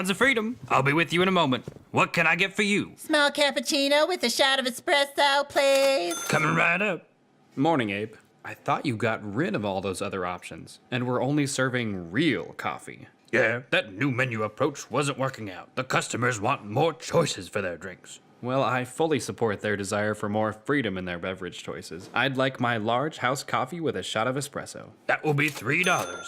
Sounds of freedom. I'll be with you in a moment. What can I get for you? Small cappuccino with a shot of espresso, please. Coming right up. Morning, Abe. I thought you got rid of all those other options, and we're only serving real coffee. Yeah, that new menu approach wasn't working out. The customers want more choices for their drinks. Well, I fully support their desire for more freedom in their beverage choices. I'd like my large house coffee with a shot of espresso. That will be $3.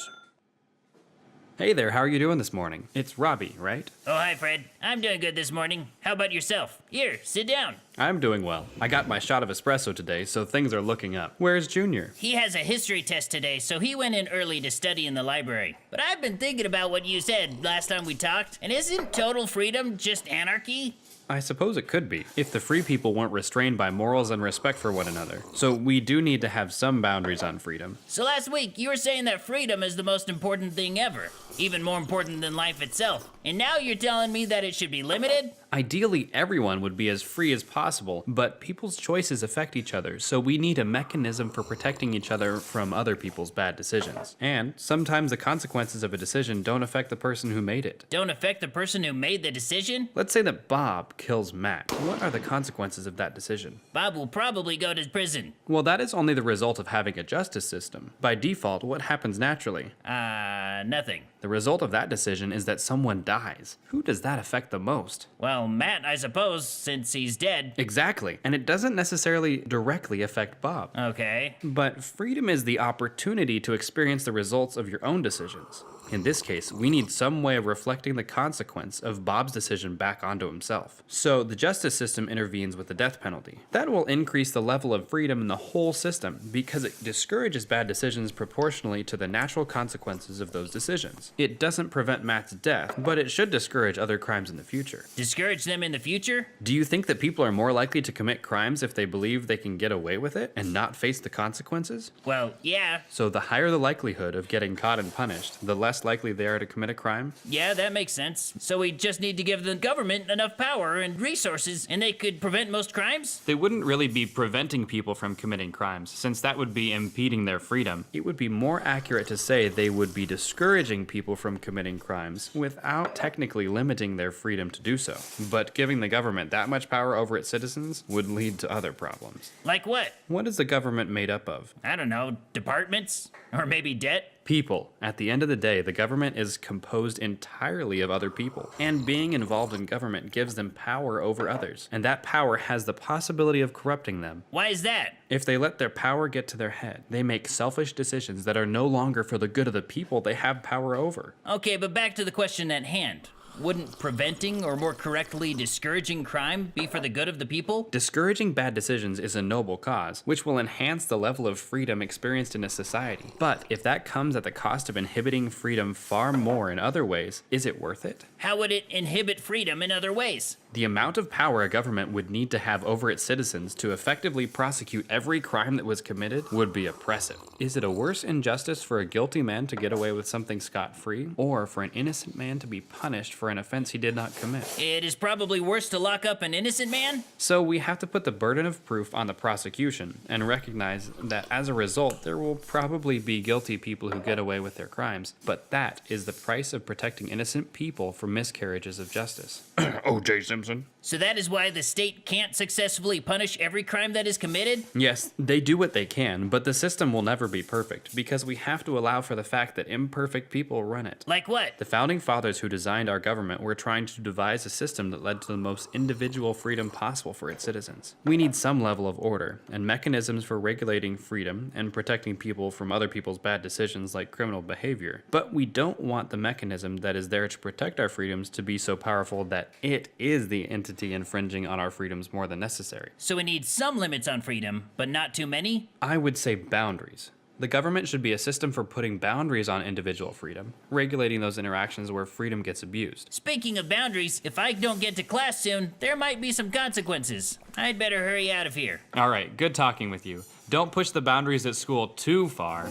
Hey there, how are you doing this morning? It's Robbie, right? Oh, hi, Fred. I'm doing good this morning. How about yourself? Here, sit down. I'm doing well. I got my shot of espresso today, so things are looking up. Where's Junior? He has a history test today, so he went in early to study in the library. But I've been thinking about what you said last time we talked, and isn't total freedom just anarchy? I suppose it could be, if the free people weren't restrained by morals and respect for one another. So we do need to have some boundaries on freedom. So last week, you were saying that freedom is the most important thing ever, even more important than life itself. And now you're telling me that it should be limited? Ideally, everyone would be as free as possible, but people's choices affect each other, so we need a mechanism for protecting each other from other people's bad decisions. And sometimes the consequences of a decision don't affect the person who made it. Don't affect the person who made the decision? Let's say that Bob kills Matt. What are the consequences of that decision? Bob will probably go to prison. Well, that is only the result of having a justice system. By default, what happens naturally? Nothing. The result of that decision is that someone dies. Who does that affect the most? Well, Matt, I suppose, since he's dead. Exactly. And it doesn't necessarily directly affect Bob. Okay. But freedom is the opportunity to experience the results of your own decisions. In this case, we need some way of reflecting the consequence of Bob's decision back onto himself. So the justice system intervenes with the death penalty. That will increase the level of freedom in the whole system because it discourages bad decisions proportionally to the natural consequences of those decisions. It doesn't prevent Matt's death, but it should discourage other crimes in the future. Discourage them in the future? Do you think that people are more likely to commit crimes if they believe they can get away with it and not face the consequences? Well, yeah. So the higher the likelihood of getting caught and punished, the less likely they are to commit a crime? Yeah, that makes sense. So we just need to give the government enough power and resources, and they could prevent most crimes? They wouldn't really be preventing people from committing crimes, since that would be impeding their freedom. It would be more accurate to say they would be discouraging people from committing crimes without technically limiting their freedom to do so. But giving the government that much power over its citizens would lead to other problems. Like what? What is the government made up of? I don't know, departments? Or maybe debt? People. At the end of the day, the government is composed entirely of other people, and being involved in government gives them power over others, and that power has the possibility of corrupting them. Why is that? If they let their power get to their head, they make selfish decisions that are no longer for the good of the people they have power over. Okay, but back to the question at hand. Wouldn't preventing, or more correctly, discouraging crime be for the good of the people? Discouraging bad decisions is a noble cause, which will enhance the level of freedom experienced in a society. But if that comes at the cost of inhibiting freedom far more in other ways, is it worth it? How would it inhibit freedom in other ways? The amount of power a government would need to have over its citizens to effectively prosecute every crime that was committed would be oppressive. Is it a worse injustice for a guilty man to get away with something scot-free, or for an innocent man to be punished for an offense he did not commit? It is probably worse to lock up an innocent man? So we have to put the burden of proof on the prosecution and recognize that as a result, there will probably be guilty people who get away with their crimes, but that is the price of protecting innocent people from miscarriages of justice. O.J. Simpson. So that is why the state can't successfully punish every crime that is committed? Yes, they do what they can, but the system will never be perfect because we have to allow for the fact that imperfect people run it. Like what? The founding fathers who designed our government were trying to devise a system that led to the most individual freedom possible for its citizens. We need some level of order and mechanisms for regulating freedom and protecting people from other people's bad decisions like criminal behavior. But we don't want the mechanism that is there to protect our freedoms to be so powerful that it is the entity infringing on our freedoms more than necessary. So we need some limits on freedom, but not too many? I would say boundaries. The government should be a system for putting boundaries on individual freedom, regulating those interactions where freedom gets abused. Speaking of boundaries, if I don't get to class soon, there might be some consequences. I'd better hurry out of here. All right, good talking with you. Don't push the boundaries at school too far.